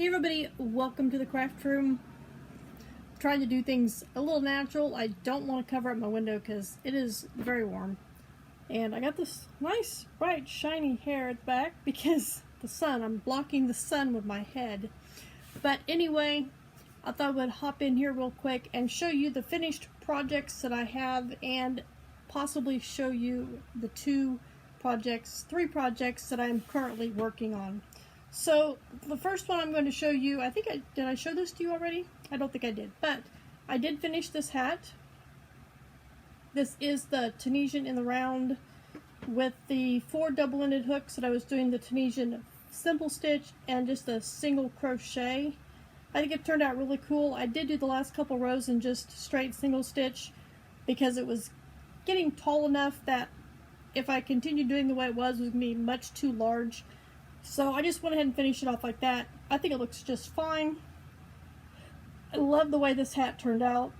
Hey everybody, welcome to the craft room. I'm trying to do things a little natural. I don't want to cover up my window because it is very warm. And I got this nice, bright, shiny hair at the back because the sun, I'm blocking the sun with my head. But anyway, I thought I would hop in here real quick and show you the finished projects that I have and possibly show you the three projects that I'm currently working on. So the first one I'm going to show you, did I show this to you already? I don't think I did, but I did finish this hat. This is the Tunisian in the round with the 4 double-ended hooks that I was doing the Tunisian simple stitch and just a single crochet. I think it turned out really cool. I did do the last couple rows in just straight single stitch because it was getting tall enough that if I continued doing the way it was going to be much too large. So I just went ahead and finished it off like that. I think it looks just fine. I love the way this hat turned out.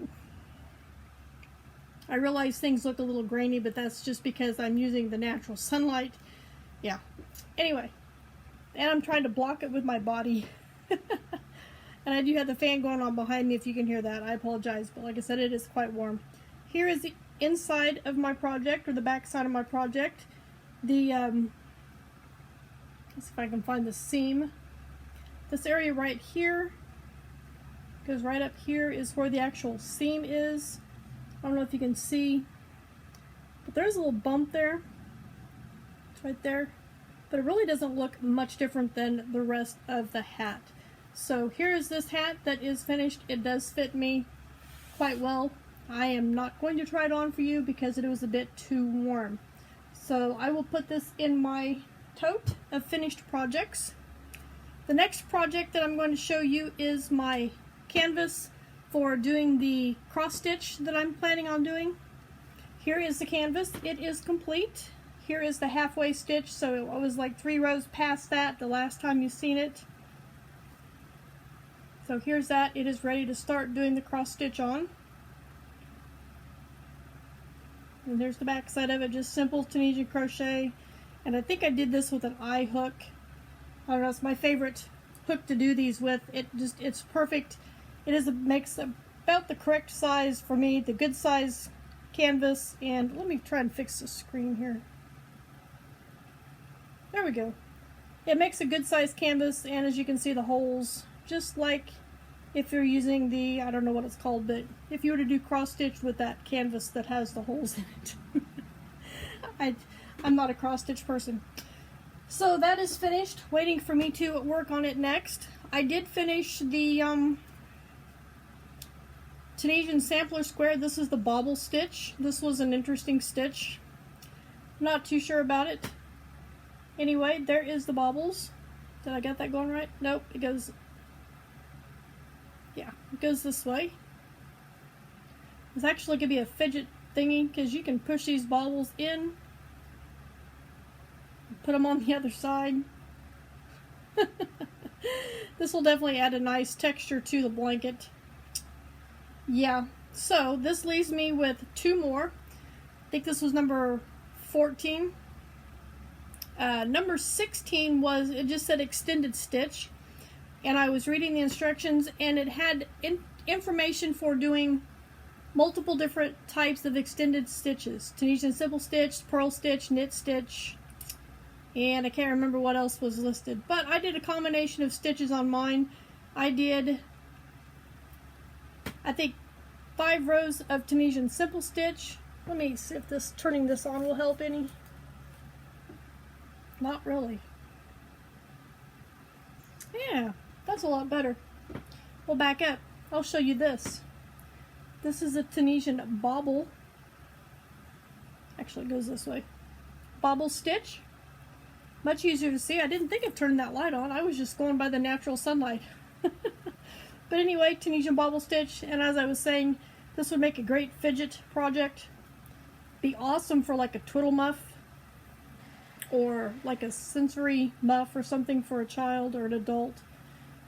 I realize things look a little grainy, but that's just because I'm using the natural sunlight. Yeah. Anyway, and I'm trying to block it with my body. And I do have the fan going on behind me if you can hear that. I apologize, but like I said, it is quite warm. Here is the inside of my project, or the back side of my project. Let's see if I can find the seam. This area right here goes right up here is where the actual seam is. I don't know if you can see, but there's a little bump there. It's right there. But it really doesn't look much different than the rest of the hat. So here is this hat that is finished. It does fit me quite well. I am not going to try it on for you because it was a bit too warm. So I will put this in my tote of finished projects. The next project that I'm going to show you is my canvas for doing the cross stitch that I'm planning on doing. Here is the canvas. It is complete. Here is the halfway stitch, so it was like 3 rows past that the last time you've seen it. So here's that. It is ready to start doing the cross stitch on. And there's the back side of it, just simple Tunisian crochet. And I think I did this with an eye hook. I don't know, it's my favorite hook to do these with. It's perfect. Makes about the correct size for me, the good size canvas. And let me try and fix the screen here. There we go. It makes a good size canvas, and as you can see, the holes, just like if you're using the, I don't know what it's called, but if you were to do cross stitch with that canvas that has the holes in it. I'm not a cross stitch person. So that is finished, waiting for me to work on it next. I did finish the Tunisian sampler square. This is the bobble stitch. This was an interesting stitch. Not too sure about it. Anyway, there is the bobbles. Did I get that going right? Nope, it goes this way. It's actually going to be a fidget thingy because you can push these bobbles in, put them on the other side. This will definitely add a nice texture to the blanket. Yeah, so this leaves me with 2 more. I think this was number 14. Number 16 it just said extended stitch, and I was reading the instructions, and it had information for doing multiple different types of extended stitches. Tunisian simple stitch, purl stitch, knit stitch, and I can't remember what else was listed. But I did a combination of stitches on mine. I did, I think, 5 rows of Tunisian simple stitch. Let me see if turning this on will help any. Not really. Yeah, that's a lot better. We'll back up. I'll show you this. This is a Tunisian bobble. Actually, it goes this way. Bobble stitch. Much easier to see. I didn't think of turning that light on. I was just going by the natural sunlight. But anyway, Tunisian bobble stitch. And as I was saying, this would make a great fidget project. Be awesome for like a twiddle muff, or like a sensory muff or something for a child or an adult.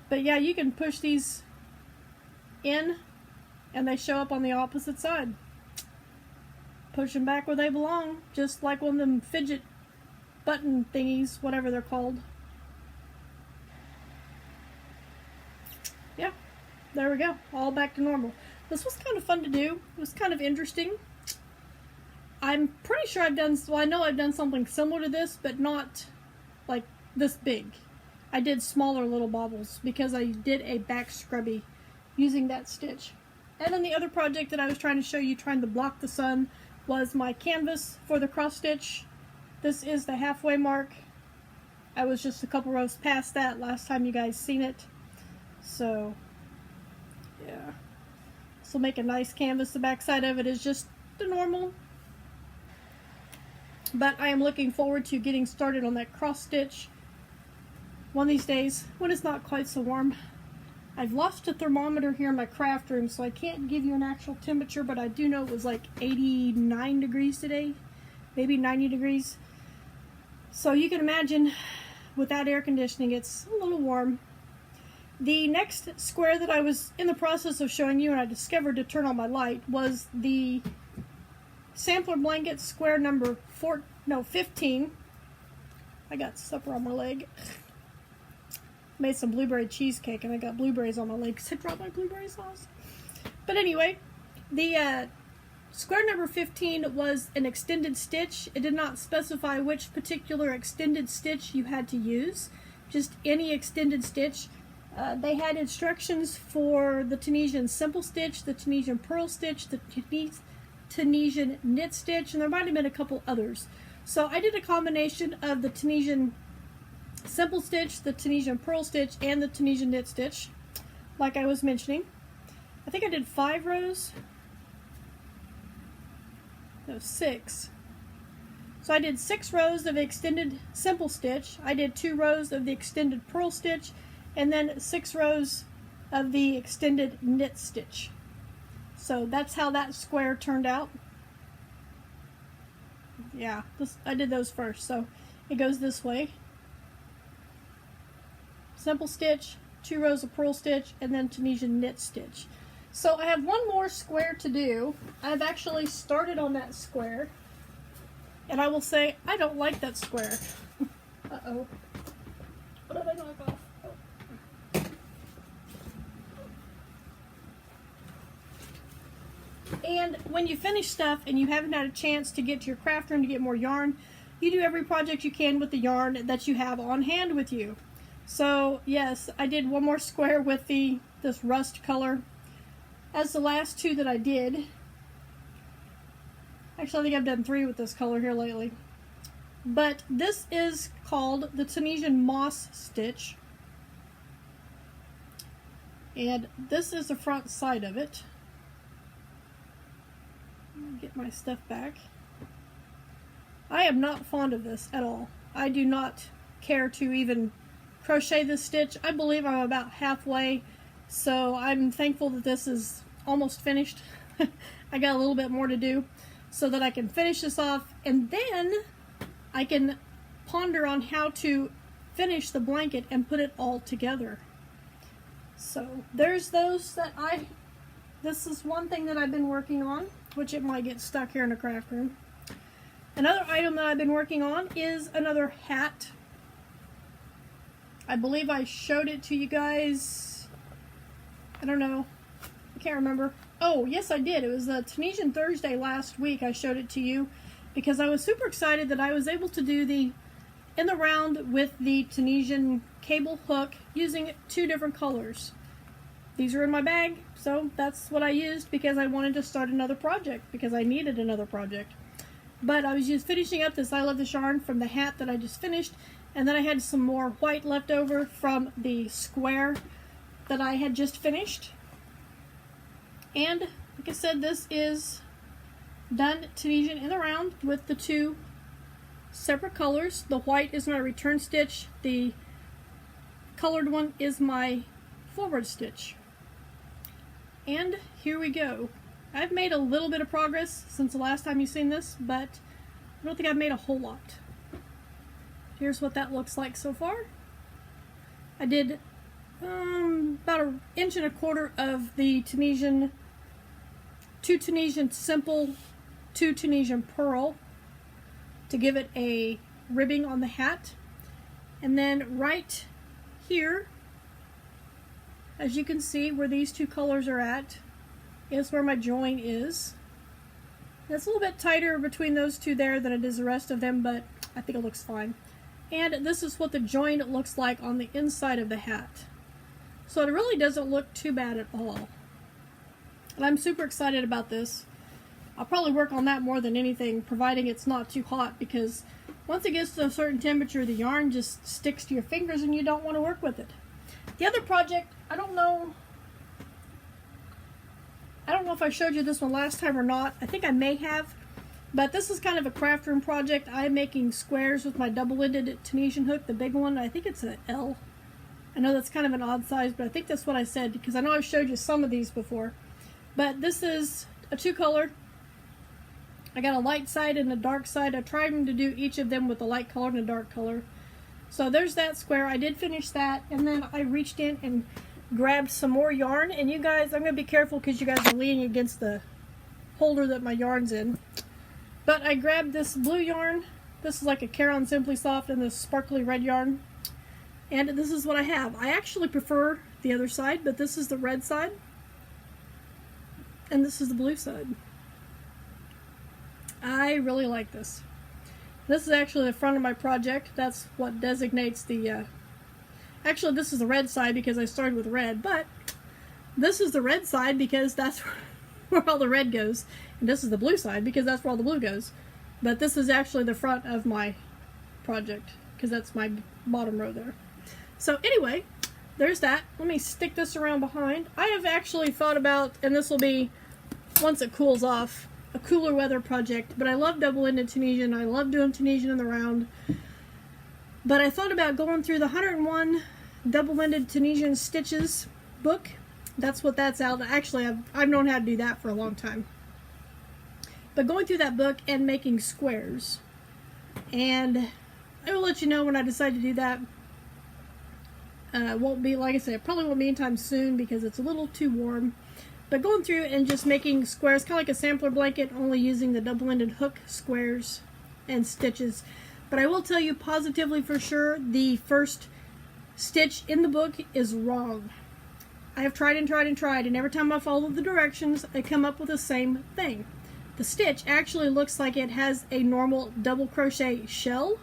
But yeah, you can push these in and they show up on the opposite side. Push them back where they belong, just like one of them fidget button thingies, whatever they're called. yeah, there we go. All back to normal. This was kind of fun to do. It was kind of interesting. I'm pretty sure I know I've done something similar to this, but not like this big. I did smaller little baubles because I did a back scrubby using that stitch. And then the other project that I was trying to show you, trying to block the sun, was my canvas for the cross stitch. This is the halfway mark. I was just a couple rows past that last time you guys seen it. So, yeah. This will make a nice canvas. The back side of it is just the normal. But I am looking forward to getting started on that cross stitch one of these days when it's not quite so warm. I've lost a thermometer here in my craft room, so I can't give you an actual temperature, but I do know it was like 89 degrees today, maybe 90 degrees. So you can imagine without air conditioning, it's a little warm. The next square that I was in the process of showing you and I discovered to turn on my light was the sampler blanket square number 15. I got supper on my leg. Made some blueberry cheesecake and I got blueberries on my leg because I dropped my blueberry sauce. But anyway, the square number 15 was an extended stitch. It did not specify which particular extended stitch you had to use, just any extended stitch. They had instructions for the Tunisian simple stitch, the Tunisian purl stitch, the Tunisian knit stitch, and there might have been a couple others. So I did a combination of the Tunisian simple stitch, the Tunisian purl stitch, and the Tunisian knit stitch, like I was mentioning. I think I did 5 rows. No, 6. So I did 6 rows of extended simple stitch. I did 2 rows of the extended purl stitch, and then 6 rows of the extended knit stitch. So that's how that square turned out. Yeah, I did those first. So it goes this way. Simple stitch, 2 rows of purl stitch, and then Tunisian knit stitch. So I have one more square to do. I've actually started on that square, and I will say I don't like that square. Uh-oh. What did I knock off? Oh. And when you finish stuff and you haven't had a chance to get to your craft room to get more yarn, you do every project you can with the yarn that you have on hand with you. So yes, I did one more square with this rust color as the last 2 that I did. Actually, I think I've done 3 with this color here lately. But this is called the Tunisian moss stitch. And this is the front side of it. Get my stuff back. I am not fond of this at all. I do not care to even crochet this stitch. I believe I'm about halfway, so I'm thankful that this is almost finished. I got a little bit more to do so that I can finish this off, and then I can ponder on how to finish the blanket and put it all together. So there's those that this is one thing that I've been working on, which it might get stuck here in the craft room. Another item that I've been working on is another hat. I believe I showed it to you guys. I don't know. I can't remember. Oh, yes I did. It was the Tunisian Thursday last week. I showed it to you because I was super excited that I was able to do the in the round with the Tunisian cable hook using 2 different colors. These are in my bag, so that's what I used because I wanted to start another project because I needed another project. But I was just finishing up this I Love This yarn from the hat that I just finished. And then I had some more white left over from the square that I had just finished. And like I said, this is done Tunisian in the round with the 2 separate colors. The white is my return stitch. The colored one is my forward stitch. And here we go. I've made a little bit of progress since the last time you've seen this, but I don't think I've made a whole lot. Here's what that looks like so far. I did about 1.25 inches of the Tunisian, 2 Tunisian simple, 2 Tunisian purl to give it a ribbing on the hat. And then right here, as you can see, where these two colors are at is where my join is. It's a little bit tighter between those two there than it is the rest of them, but I think it looks fine. And this is what the join looks like on the inside of the hat. So it really doesn't look too bad at all. And I'm super excited about this. I'll probably work on that more than anything, providing it's not too hot, because once it gets to a certain temperature, the yarn just sticks to your fingers and you don't want to work with it. The other project, I don't know if I showed you this one last time or not. I think I may have, but this is kind of a craft room project. I'm making squares with my double-ended Tunisian hook, the big one. I think it's an L. I know that's kind of an odd size, but I think that's what I said, because I know I've showed you some of these before. But this is a two-color. I got a light side and a dark side. I tried to do each of them with a light color and a dark color. So there's that square. I did finish that, and then I reached in and grabbed some more yarn. And you guys, I'm going to be careful because you guys are leaning against the holder that my yarn's in. But I grabbed this blue yarn. This is like a Caron Simply Soft, and this sparkly red yarn. And this is what I have. I actually prefer the other side, but this is the red side. And this is the blue side. I really like this. This is actually the front of my project. That's what designates the... Actually, this is the red side because I started with red, but this is the red side because that's where all the red goes. And this is the blue side because that's where all the blue goes. But this is actually the front of my project because that's my bottom row there. So anyway, there's that. Let me stick this around behind. I have actually thought about, and this will be, once it cools off, a cooler weather project, but I love double-ended Tunisian. I love doing Tunisian in the round. But I thought about going through the 101 double-ended Tunisian stitches book. That's what that's out. Actually, I've known how to do that for a long time. But going through that book and making squares. And I will let you know when I decide to do that. Won't be, like I said, probably won't be anytime soon because it's a little too warm. But going through and just making squares, kind of like a sampler blanket, only using the double-ended hook squares and stitches. But I will tell you positively for sure, the first stitch in the book is wrong. I have tried and tried and tried, and every time I follow the directions, I come up with the same thing. The stitch actually looks like it has a normal double crochet shell,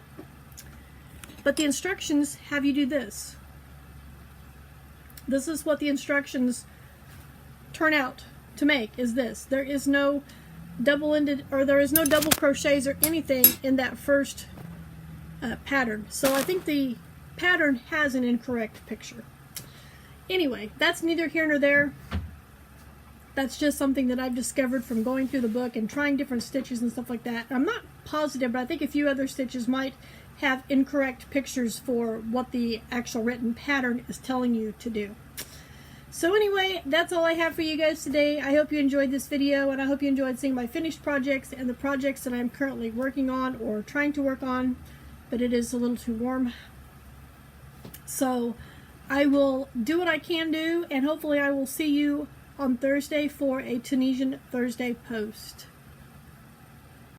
but the instructions have you do this. This is what the instructions turn out to make, is this. There is no double-ended, or there is no double crochets or anything in that first pattern. So I think the pattern has an incorrect picture. Anyway, that's neither here nor there. That's just something that I've discovered from going through the book and trying different stitches and stuff like that. I'm not positive, but I think a few other stitches might have incorrect pictures for what the actual written pattern is telling you to do. So anyway, that's all I have for you guys today. I hope you enjoyed this video, and I hope you enjoyed seeing my finished projects and the projects that I'm currently working on or trying to work on, but it is a little too warm. So I will do what I can do, and hopefully I will see you on Thursday for a Tunisian Thursday post.